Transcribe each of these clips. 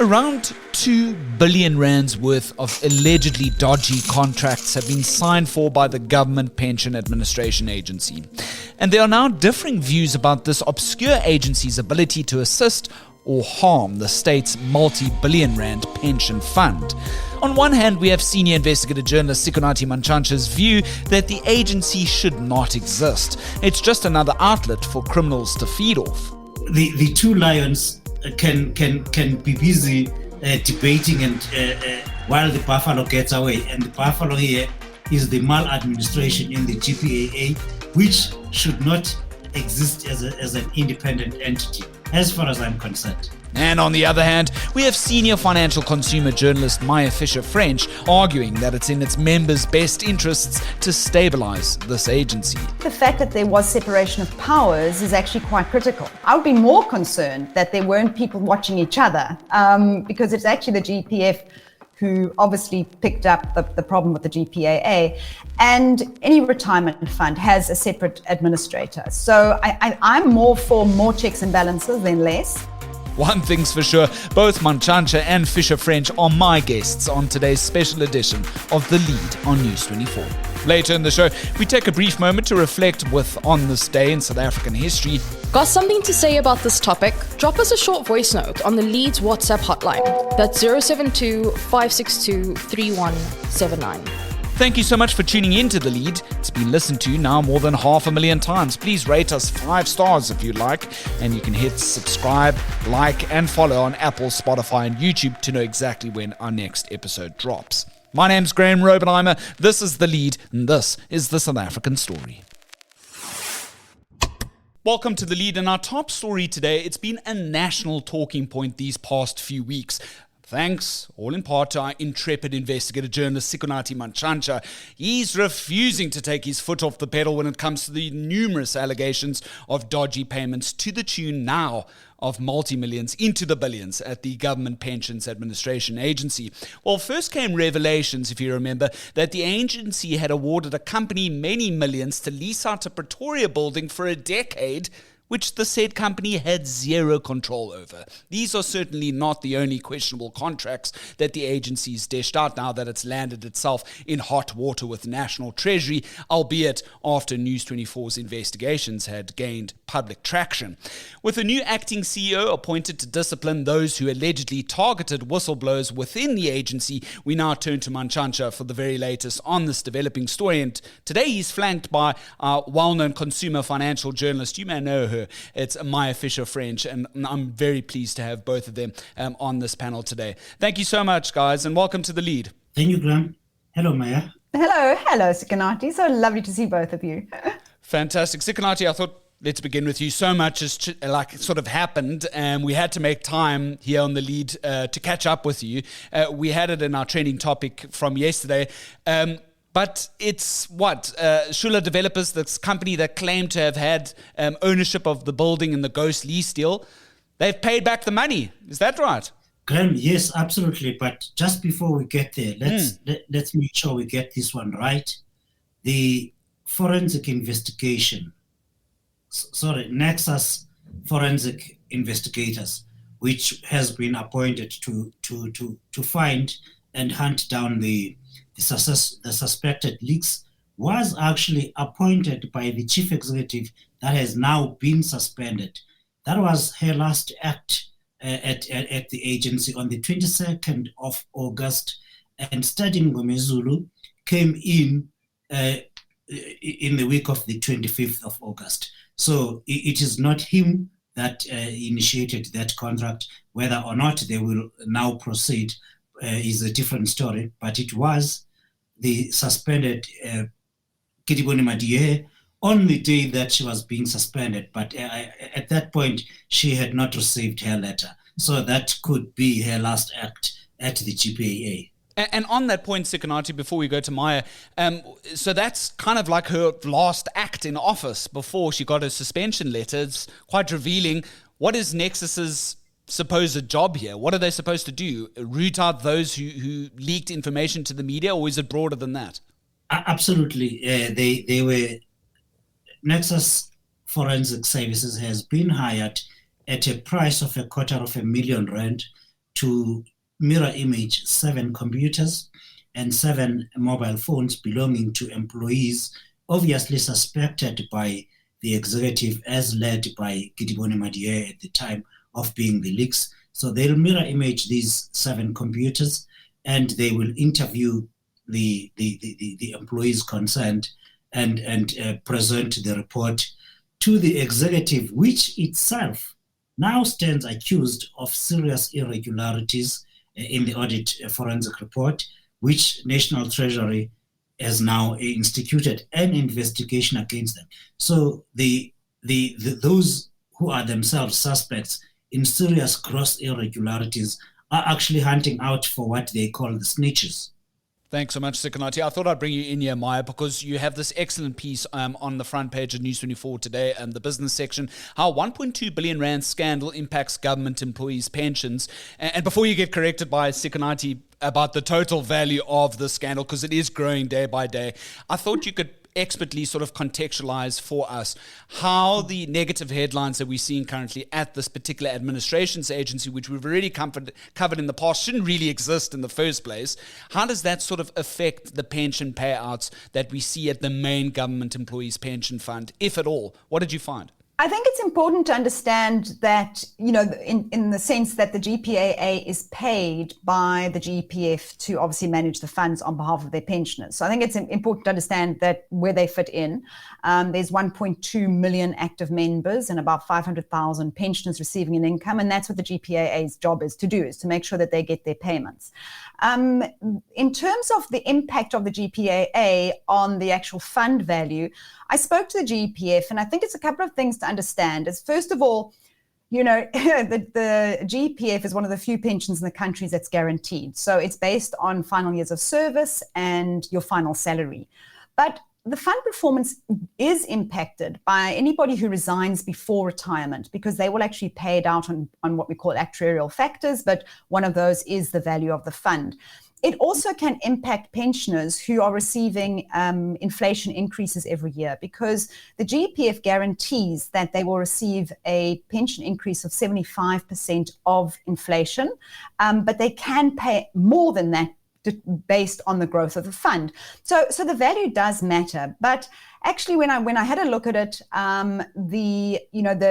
Around 2 billion rands worth of allegedly dodgy contracts have been signed for by the Government Pension Administration Agency. And there are now differing views about this obscure agency's ability to assist or harm the state's multi-billion rand pension fund. On one hand, we have senior investigative journalist Sikonathi Mantshantsha's view that the agency should not exist. It's just another outlet for criminals to feed off. The two lions can be busy debating and while the buffalo gets away. And the buffalo here is the maladministration in the GPAA, which should not exist as an independent entity, as far as I'm concerned. And on the other hand, we have senior financial consumer journalist Maya Fisher-French arguing that it's in its members' best interests to stabilise this agency. The fact that there was separation of powers is actually quite critical. I would be more concerned that there weren't people watching each other, because it's actually the GPF who obviously picked up the problem with the GPAA, and any retirement fund has a separate administrator. So I'm more for more checks and balances than less. One thing's for sure, both Manshantsha and Fisher-French are my guests on today's special edition of The Lead on News 24. Later in the show, we take a brief moment to reflect with On This Day in South African history. Got something to say about this topic? Drop us a short voice note on the Lead's WhatsApp hotline. That's 072 562 3179. Thank you so much for tuning in to The Lead. It's been listened to now more than 500,000 times. Please rate us 5 stars if you like. And you can hit subscribe, like, and follow on Apple, Spotify, and YouTube to know exactly when our next episode drops. My name's Graeme Raubenheimer. This is The Lead, and this is the South African story. Welcome to The Lead. And our top story today, it's been a national talking point these past few weeks. Thanks, all in part, to our intrepid investigative journalist Sikonathi Mantshantsha. He's refusing to take his foot off the pedal when it comes to the numerous allegations of dodgy payments to the tune now of multi-millions into the billions at the Government Pensions Administration Agency. Well, first came revelations, if you remember, that the agency had awarded a company many millions to lease out a Pretoria building for a decade, which the said company had zero control over. These are certainly not the only questionable contracts that the agency's dished out now that it's landed itself in hot water with National Treasury, albeit after News 24's investigations had gained public traction. With a new acting CEO appointed to discipline those who allegedly targeted whistleblowers within the agency, we now turn to Manshantsha for the very latest on this developing story. And today he's flanked by our well-known consumer financial journalist. You may know her. It's Maya Fisher-French, and I'm very pleased to have both of them on this panel today. Thank you so much, guys, and welcome to The Lead. Thank you, Graeme. Hello, Maya. Hello, Sikonathi. So lovely to see both of you. Fantastic. Sikonathi, I thought let's begin with you. So much has sort of happened, and we had to make time here on The Lead to catch up with you. We had it in our trending topic from yesterday. But it's Shula Developers, this company that claimed to have had ownership of the building in the ghost lease deal. They've paid back the money. Is that right? Graeme, yes, absolutely. But just before we get there, let's make sure we get this one right. The forensic investigation, Nexus Forensic Investigators, which has been appointed to find and hunt down the suspected leaks, was actually appointed by the chief executive that has now been suspended. That was her last act at the agency on the 22nd of August, and Stadin Ngomezulu came in the week of the 25th of August. So it is not him that initiated that contract. Whether or not they will now proceed is a different story, but it was the suspended Kitiboni Madiye on the day that she was being suspended. But at that point, she had not received her letter. So that could be her last act at the GPAA. And on that point, Sikonathi, before we go to Maya, so that's kind of like her last act in office before she got her suspension letter. It's quite revealing. What is Nexus's supposed job here? What are they supposed to do? Root out those who leaked information to the media, or is it broader than that? Absolutely. They were Nexus Forensic Services has been hired at a price of R250,000 to mirror image 7 computers and 7 mobile phones belonging to employees obviously suspected by the executive as led by Gidibone Madier at the time of being the leaks. So they'll mirror image these 7 computers and they will interview the employees concerned and present the report to the executive, which itself now stands accused of serious irregularities in the audit forensic report, which National Treasury has now instituted an investigation against them. So those who are themselves suspects in serious gross irregularities are actually hunting out for what they call the snitches. Thanks so much, Sikonathi. I thought I'd bring you in here, Maya, because you have this excellent piece on the front page of News 24 today, the business section, how 1.2 billion rand scandal impacts government employees' pensions. And before you get corrected by Sikonathi about the total value of the scandal, because it is growing day by day, I thought you could expertly sort of contextualize for us how the negative headlines that we're seeing currently at this particular administration's agency, which we've already covered in the past, shouldn't really exist in the first place. How does that sort of affect the pension payouts that we see at the main government employees pension fund, if at all? What did you find? I think it's important to understand that, in the sense that the GPAA is paid by the GPF to obviously manage the funds on behalf of their pensioners. So I think it's important to understand that where they fit in. There's 1.2 million active members and about 500,000 pensioners receiving an income. And that's what the GPAA's job is to do, is to make sure that they get their payments. In terms of the impact of the GPAA on the actual fund value, I spoke to the GPF, and I think it's a couple of things to understand. Is first of all, the GPF is one of the few pensions in the country that's guaranteed. So it's based on final years of service and your final salary. But the fund performance is impacted by anybody who resigns before retirement, because they will actually pay it out on what we call actuarial factors, but one of those is the value of the fund. It also can impact pensioners who are receiving inflation increases every year, because the GPF guarantees that they will receive a pension increase of 75% of inflation, but they can pay more than that based on the growth of the fund. So the value does matter. But actually, when I had a look at it, the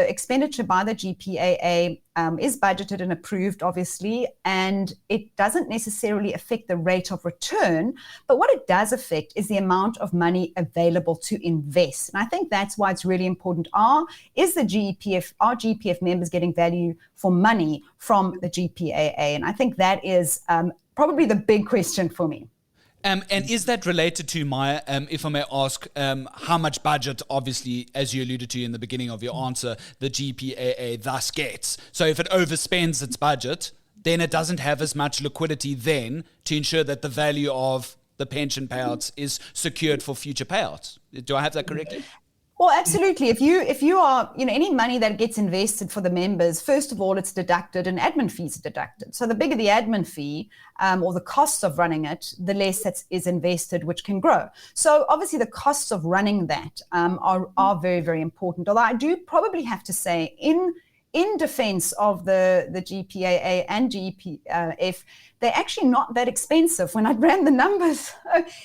expenditure by the GPAA is budgeted and approved, obviously, and it doesn't necessarily affect the rate of return. But what it does affect is the amount of money available to invest. And I think that's why it's really important. Are GPF members getting value for money from the GPAA? And I think that is probably the big question for me. And is that related to, Maya, if I may ask, how much budget, obviously, as you alluded to in the beginning of your answer, the GPAA thus gets? So if it overspends its budget, then it doesn't have as much liquidity then to ensure that the value of the pension payouts is secured for future payouts. Do I have that correctly? Well, absolutely. If you are, any money that gets invested for the members, first of all, it's deducted and admin fees are deducted. So the bigger the admin fee or the costs of running it, the less that is invested, which can grow. So obviously the costs of running that are very, very important. Although I do probably have to say, in defense of the GPAA and GPF, they're actually not that expensive. When I ran the numbers,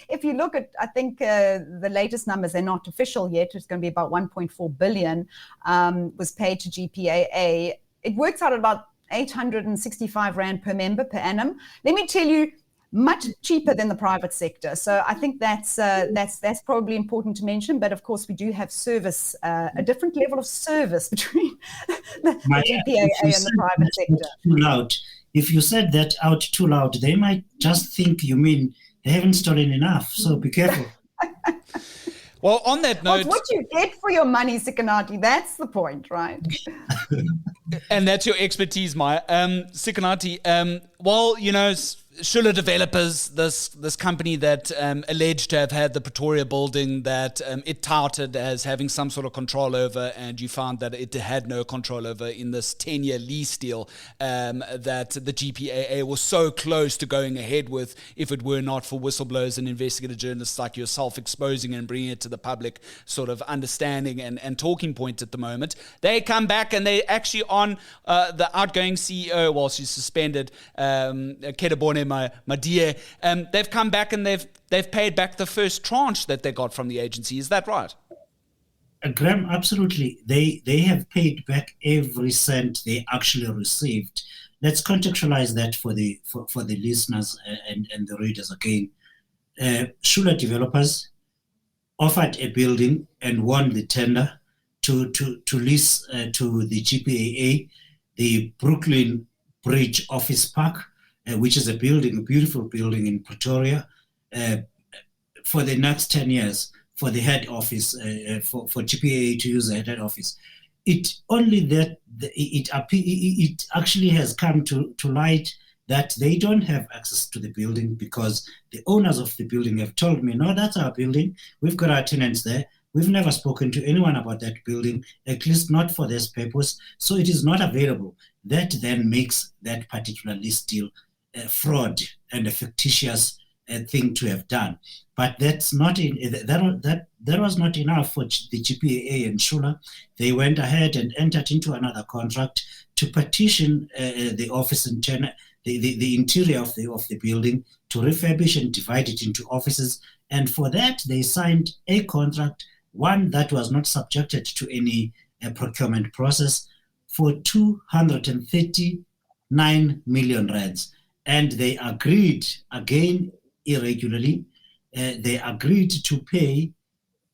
if you look at, I think the latest numbers, they're not official yet. It's going to be about 1.4 billion was paid to GPAA. It works out at about 865 Rand per member per annum. Let me tell you, much cheaper than the private sector. So I think that's probably important to mention. But of course, we do have service, a different level of service between the GPAA and the private sector. Too loud. If you said that out too loud, they might just think you mean they haven't stolen enough. So be careful. Well, on that note... What you get for your money, Sikonathi, that's the point, right? And that's your expertise, Maya. Sikonathi, Shula Developers, this company that alleged to have had the Pretoria building that it touted as having some sort of control over, and you found that it had no control over in this 10-year lease deal that the GPAA was so close to going ahead with if it were not for whistleblowers and investigative journalists like yourself exposing and bringing it to the public sort of understanding and talking point at the moment. They come back and they actually on the outgoing CEO, while she's suspended, Kedabone my dear, they've come back and they've paid back the first tranche that they got from the agency. Is that right? Graeme, absolutely. They have paid back every cent they actually received. Let's contextualize that for the listeners and the readers again. Shula Developers offered a building and won the tender to lease to the GPAA the Brooklyn Bridge Office Park, which is a beautiful building in Pretoria, for the next 10 years for the head office, for GPAA to use the head office. It actually has come to light that they don't have access to the building because the owners of the building have told me, no, that's our building. We've got our tenants there. We've never spoken to anyone about that building, at least not for this purpose. So it is not available. That then makes that particular lease deal a fraud and a fictitious thing to have done. But that's not that was not enough for the GPAA and Shula. They went ahead and entered into another contract to partition the office and the interior of the building, to refurbish and divide it into offices. And for that, they signed a contract, one that was not subjected to any procurement process, for 239 million rands. And they agreed, again, irregularly, they agreed to pay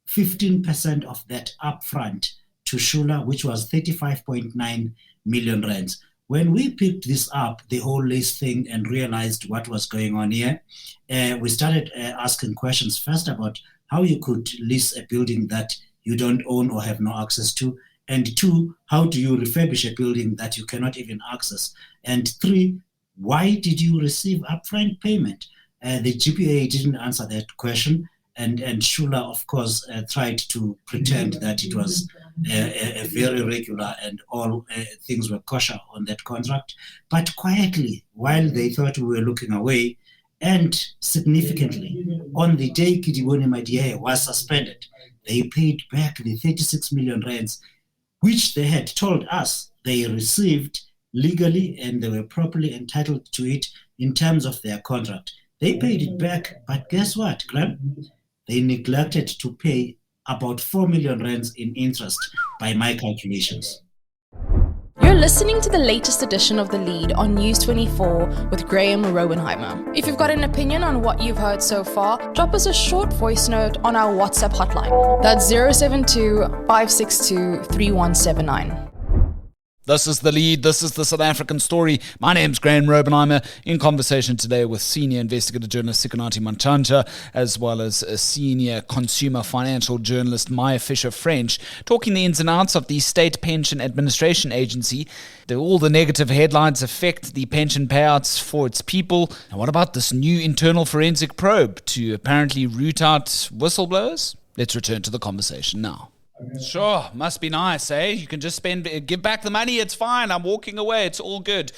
15% of that upfront to Shula, which was 35.9 million rands. When we picked this up, the whole lease thing, and realized what was going on here, we started asking questions first about how you could lease a building that you don't own or have no access to, and two, how do you refurbish a building that you cannot even access, and three, why did you receive upfront payment? The GPA didn't answer that question, and Shula, of course, tried to pretend that it was a very regular and all things were kosher on that contract. But quietly, while they thought we were looking away, and significantly, on the day Kidibone Madiaye was suspended, they paid back the 36 million rands, which they had told us they received legally and they were properly entitled to it in terms of their contract. They paid it back, but guess what, Graeme? They neglected to pay about 4 million rands in interest by my calculations. You're listening to the latest edition of The Lead on News 24 with Graeme Raubenheimer. If you've got an opinion on what you've heard so far, drop us a short voice note on our WhatsApp hotline. That's 072 562 3179. This is The Lead. This is the South African story. My name's Graeme Raubenheimer, in conversation today with senior investigative journalist Sikonathi Mantshantsha, as well as a senior consumer financial journalist Maya Fisher-French, talking the ins and outs of the State Pension Administration Agency. Do all the negative headlines affect the pension payouts for its people? And what about this new internal forensic probe to apparently root out whistleblowers? Let's return to the conversation now. Sure, must be nice, eh? You can just give back the money, it's fine, I'm walking away, it's all good.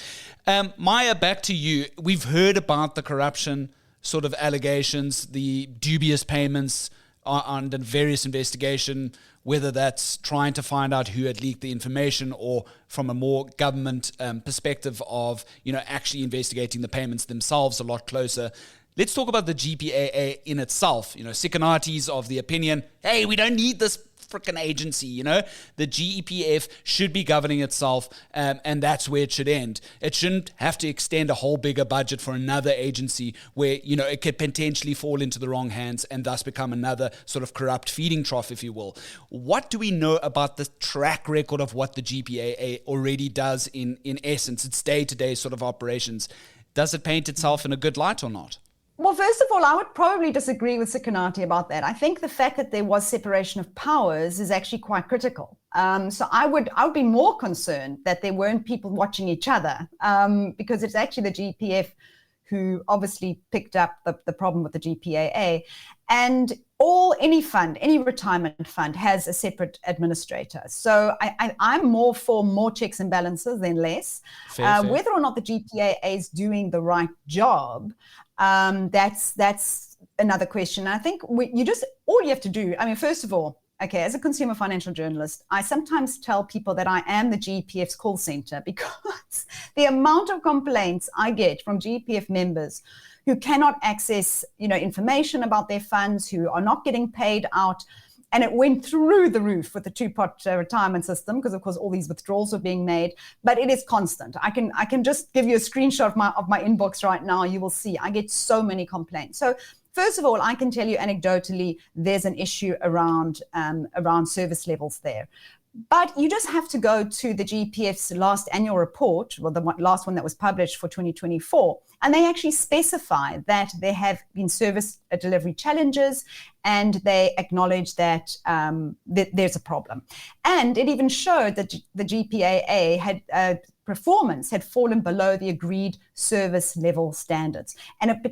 Maya, back to you. We've heard about the corruption sort of allegations, the dubious payments on the various investigation, whether that's trying to find out who had leaked the information or from a more government perspective of, actually investigating the payments themselves a lot closer. Let's talk about the GPAA in itself. Sikonathi's of the opinion, hey, we don't need this freaking agency, the GEPF should be governing itself, and that's where it should end. It shouldn't have to extend a whole bigger budget for another agency where, it could potentially fall into the wrong hands and thus become another sort of corrupt feeding trough, if you will. What do we know about the track record of what the GPAA already does in essence, its day-to-day sort of operations? Does it paint itself in a good light or not? Well, first of all, I would probably disagree with Sikonathi about that. I think the fact that there was separation of powers is actually quite critical. So I would be more concerned that there weren't people watching each other, because it's actually the GPF who obviously picked up the problem with the GPAA. And any retirement fund has a separate administrator. So I'm more for more checks and balances than less. Fair. Whether or not the GPAA is doing the right job, that's another question. I think all you have to do, first of all, okay, as a consumer financial journalist, I sometimes tell people that I am the GPF's call center, because the amount of complaints I get from GPF members who cannot access, information about their funds, who are not getting paid out. And it went through the roof with the two-pot retirement system, because, of course, all these withdrawals are being made. But it is constant. I can just give you a screenshot of my inbox right now. You will see I get so many complaints. So first of all, I can tell you anecdotally, there's an issue around service levels there. But you just have to go to the GPF's last annual report, well, the last one that was published for 2024, and they actually specify that there have been service delivery challenges, and they acknowledge that, that there's a problem. And it even showed that the GPAA had performance had fallen below the agreed service level standards. And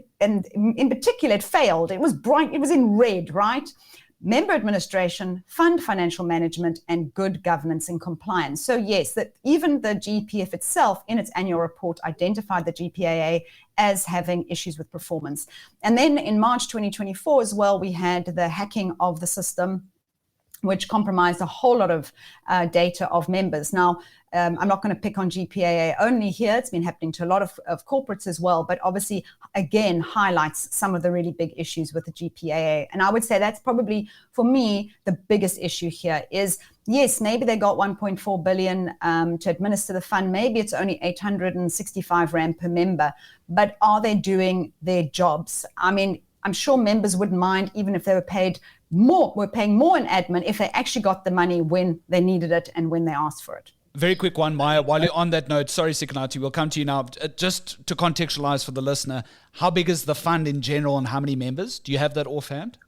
in particular, it failed. It was bright, it was in red, right? Member administration, fund financial management, and good governance and compliance. So yes, that even the GPF itself in its annual report identified the GPAA as having issues with performance. And then in March 2024 as well, we had the hacking of the system, which compromised a whole lot of data of members. Now, I'm not going to pick on GPAA only here. It's been happening to a lot of corporates as well, but obviously, again, highlights some of the really big issues with the GPAA. And I would say that's probably, for me, the biggest issue here is, yes, maybe they got 1.4 billion to administer the fund. Maybe it's only 865 Rand per member, but are they doing their jobs? I'm sure members wouldn't mind even if they were paying more in admin if they actually got the money when they needed it and when they asked for it. Very quick one, Maya, while you're on that note, sorry, Sikonathi, we'll come to you now. Just to contextualize for the listener, how big is the fund in general and how many members? Do you have that offhand?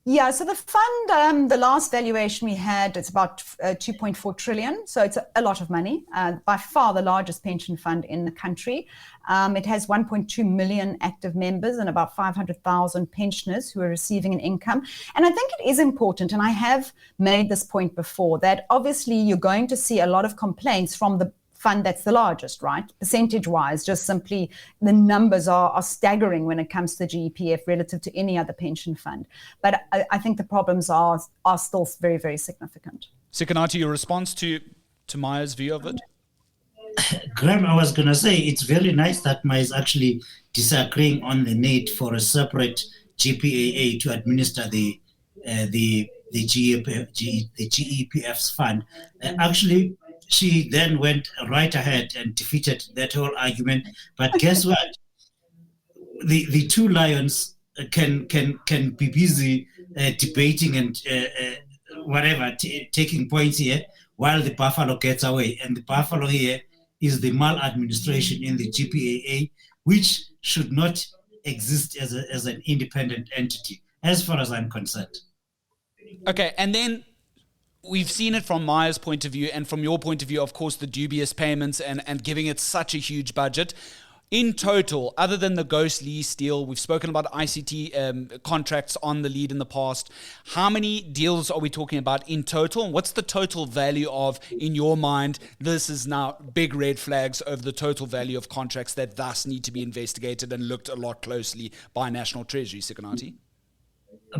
Yeah, so the fund, the last valuation we had, it's about 2.4 trillion. So it's a lot of money, by far the largest pension fund in the country. It has 1.2 million active members and about 500,000 pensioners who are receiving an income. And I think it is important, and I have made this point before, that obviously you're going to see a lot of complaints from the fund that's the largest, right? Percentage-wise, just simply the numbers are staggering when it comes to the GEPF relative to any other pension fund. But I think the problems are still very, very significant. Sikonathi, your response to Maya's view of it? Graeme, I was going to say it's very nice that Maya is actually disagreeing on the need for a separate GPAA to administer the GEPF's fund. Actually, she then went right ahead and defeated that whole argument. But guess what? The two lions can be busy debating and taking points here, while the buffalo gets away. And the buffalo here is the maladministration in the GPAA, which should not exist as an independent entity, as far as I'm concerned. Okay, and then we've seen it from Maya's point of view and from your point of view, of course, the dubious payments and giving it such a huge budget. In total, other than the ghost lease deal, we've spoken about ICT contracts on the lead in the past. How many deals are we talking about in total? And what's the total value of, in your mind, this is now big red flags over the total value of contracts that thus need to be investigated and looked a lot closely by National Treasury, Sikonathi?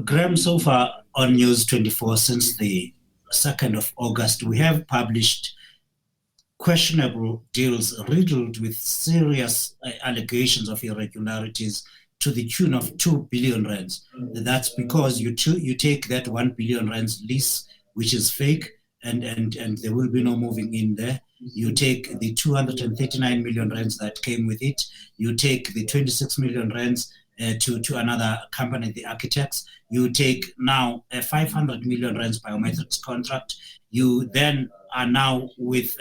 Graeme, so far on News 24, since the 2nd of August, we have published questionable deals riddled with serious allegations of irregularities to the tune of 2 billion rands. That's because you take that 1 billion rands lease, which is fake, and there will be no moving in there. You take the 239 million rands that came with it. You take the 26 million rands to another company, the architects. You take now a 500 million rands biometrics contract. You then are now with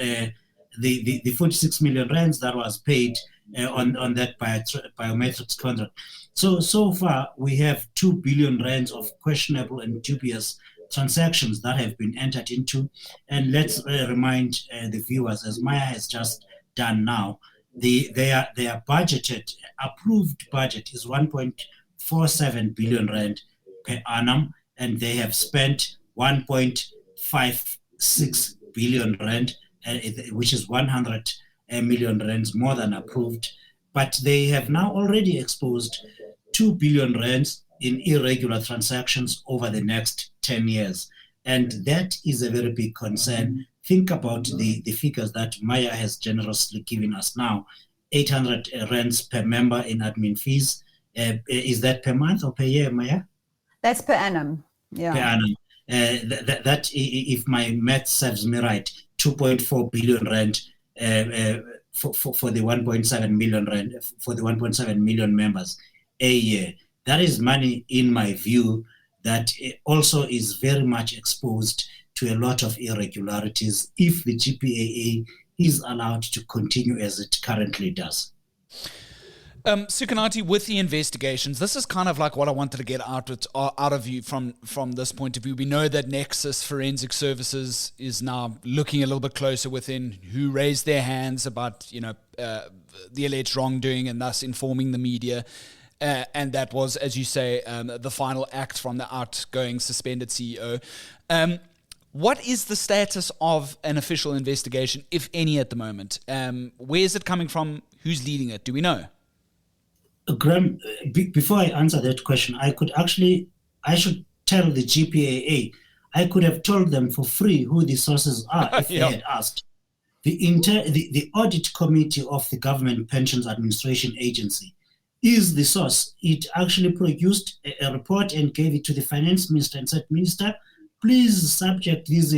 the 46 million rands that was paid on that biometrics contract. So far, we have 2 billion rands of questionable and dubious transactions that have been entered into. And let's remind the viewers, as Maya has just done now, their budgeted, approved budget is 1.47 billion rand per annum, and they have spent 1.56 billion rand, which is 100 million rands more than approved. But they have now already exposed 2 billion rands in irregular transactions over the next 10 years. And that is a very big concern. Think about the figures that Maya has generously given us now. 800 rands per member in admin fees. Is that per month or per year, Maya? That's per annum. Yeah. Per annum. That, if my math serves me right, 2.4 billion rand for the 1.7 million rand, for the 1.7 million members a year. That is money, in my view, that also is very much exposed to a lot of irregularities if the GPAA is allowed to continue as it currently does. Sikonathi, with the investigations, this is kind of like what I wanted to get out of you from this point of view. We know that Nexus Forensic Services is now looking a little bit closer within who raised their hands about, the alleged wrongdoing and thus informing the media. And that was, as you say, the final act from the outgoing suspended CEO. What is the status of an official investigation, if any, at the moment? Where is it coming from? Who's leading it? Do we know? Graeme, before I answer that question, I should tell the GPAA. I could have told them for free who the sources are if they had asked. The audit committee of the Government Pensions Administration Agency is the source. It actually produced a report and gave it to the finance minister and said, Minister, please subject these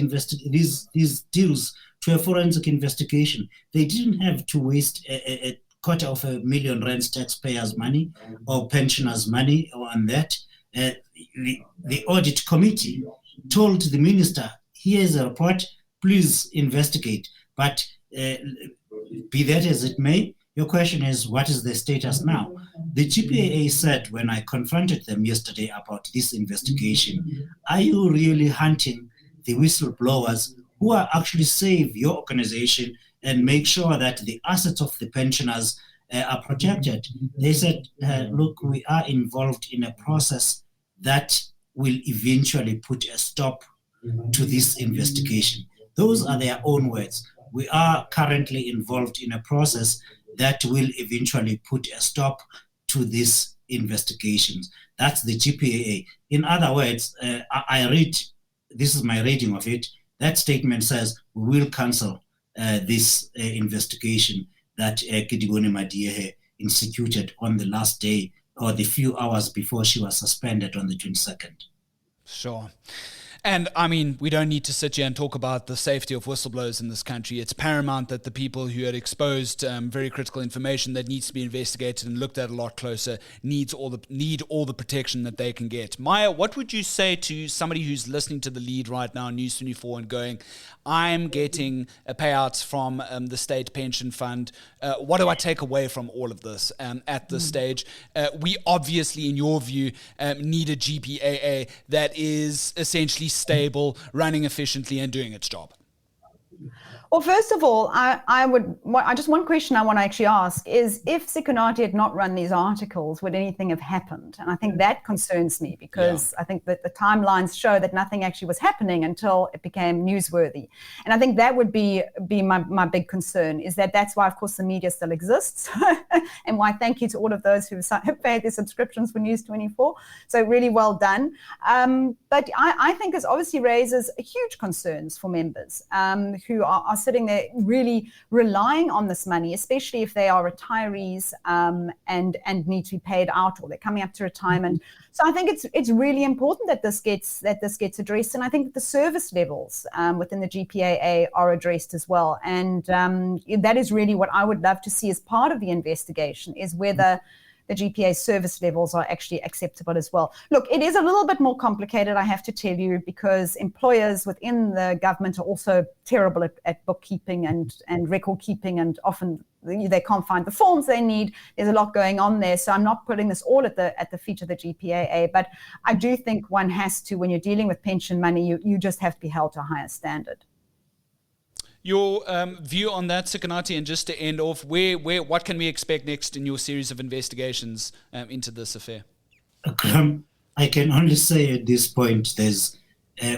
deals to a forensic investigation. They didn't have to waste a $250,000 rands taxpayers' money or pensioners' money on that. The audit committee told the minister, here's a report, please investigate. But be that as it may, your question is, what is the status now? The GPAA said when I confronted them yesterday about this investigation, are you really hunting the whistleblowers who are actually save your organization and make sure that the assets of the pensioners are protected? They said, look, we are involved in a process that will eventually put a stop to this investigation. Those are their own words. We are currently involved in a process that will eventually put a stop to these investigations. That's the GPAA. In other words, I read, this is my reading of it, that statement says we will cancel this investigation that Kidigone Madiehe instituted on the last day or the few hours before she was suspended on the 22nd. Sure. And I mean, we don't need to sit here and talk about the safety of whistleblowers in this country. It's paramount that the people who had exposed very critical information that needs to be investigated and looked at a lot closer need all the protection that they can get. Maya, what would you say to somebody who's listening to the lead right now, News 24, and going, I'm getting payouts from the state pension fund. What do I take away from all of this at this stage? We obviously, in your view, need a GPAA that is essentially stable, running efficiently, and doing its job. Well, first of all, just one question I want to actually ask is, if Sikonathi had not run these articles, would anything have happened? And I think that concerns me because I think that the timelines show that nothing actually was happening until it became newsworthy. And I think that would be my big concern, is that's why, of course, the media still exists and why thank you to all of those who have paid their subscriptions for News 24. So really well done. But I think this obviously raises huge concerns for members who are sitting there really relying on this money, especially if they are retirees and need to be paid out, or they're coming up to retirement. So I think it's really important that this gets addressed, and I think that the service levels within the GPAA are addressed as well. And that is really what I would love to see as part of the investigation, is whether the GPA service levels are actually acceptable as well. Look, it is a little bit more complicated, I have to tell you, because employers within the government are also terrible at bookkeeping and record keeping, and often they can't find the forms they need. There's a lot going on there. So I'm not putting this all at the feet of the GPAA, but I do think one has to, when you're dealing with pension money, you just have to be held to a higher standard. Your view on that, Sikonathi, and just to end off, what can we expect next in your series of investigations into this affair? I can only say at this point, there's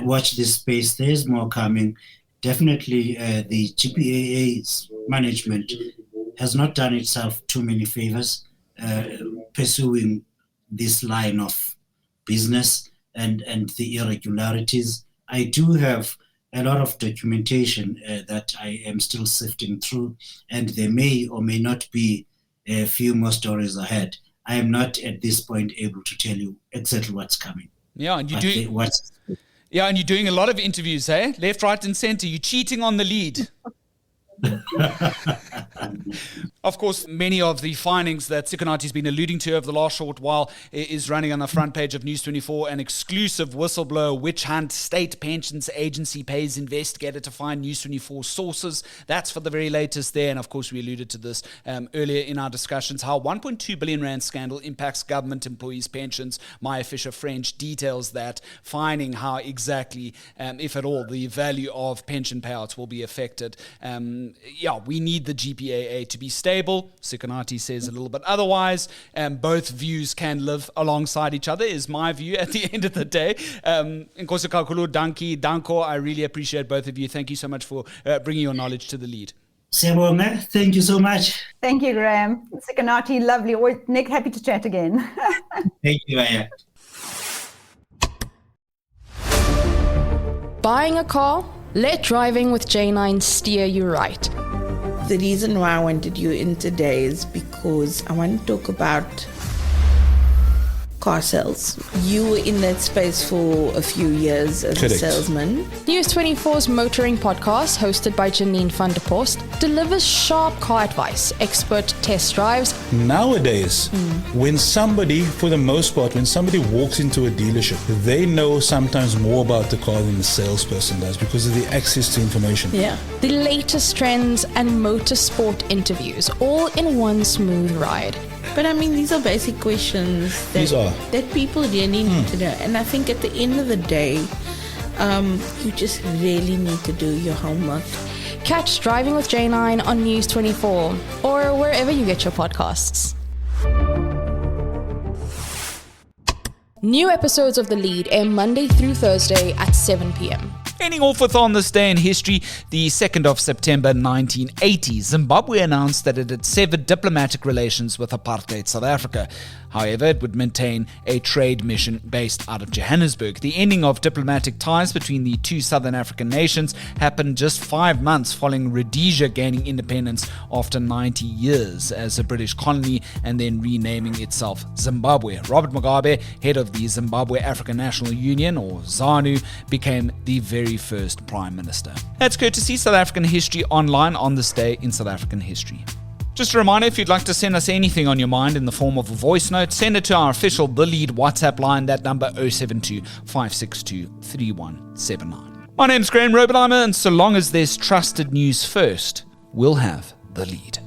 watch this space. There's more coming. Definitely, the GPAA's management has not done itself too many favors pursuing this line of business and the irregularities. I do have a lot of documentation that I am still sifting through, and there may or may not be a few more stories ahead. I am not at this point able to tell you exactly what's coming. Yeah, and you're doing a lot of interviews, eh? Left, right, and center. You're cheating on the lead. Of course, many of the findings that Sikonathi's been alluding to over the last short while is running on the front page of News 24. An exclusive whistleblower witch hunt. State Pensions Agency pays investigator to find News 24 sources. That's for the very latest there. And of course, we alluded to this earlier in our discussions, how 1.2 billion rand scandal impacts government employees' pensions. Maya Fisher-French details that, finding how exactly, if at all, the value of pension payouts will be affected. We need the GPAA to be stable. Sikonathi says a little bit otherwise. Both views can live alongside each other, is my view at the end of the day. Nkosi kakhulu, Danko, I really appreciate both of you. Thank you so much for bringing your knowledge to the lead. Sebonga, thank you so much. Thank you, Graeme. Sikonathi, lovely. Nick, happy to chat again. Thank you, Aya. Buying a car? Let driving with J9 steer you right. The reason why I wanted you in today is because I want to talk about car sales. You were in that space for a few years as Correct. a salesman. News 24's motoring podcast, hosted by Janine van der Post, delivers sharp car advice, expert test drives. Nowadays, when somebody, for the most part, when somebody walks into a dealership, they know sometimes more about the car than the salesperson does because of the access to information. Yeah. The latest trends and motorsport interviews, all in one smooth ride. But I mean, these are basic questions that people really need to know. And I think at the end of the day, you just really need to do your homework. Catch Driving with J9 on News 24 or wherever you get your podcasts. New episodes of The Lead air Monday through Thursday at 7 p.m. Ending off with on this day in history, the 2nd of September 1980, Zimbabwe announced that it had severed diplomatic relations with apartheid South Africa. However, it would maintain a trade mission based out of Johannesburg. The ending of diplomatic ties between the two Southern African nations happened just 5 months following Rhodesia gaining independence after 90 years as a British colony and then renaming itself Zimbabwe. Robert Mugabe, head of the Zimbabwe African National Union, or ZANU, became the very first Prime Minister. That's courtesy South African History Online on this day in South African history. Just a reminder, if you'd like to send us anything on your mind in the form of a voice note, send it to our official The Lead WhatsApp line, that number 072 562 3179. My name's Graeme Raubenheimer, and so long as there's trusted news first, we'll have The Lead.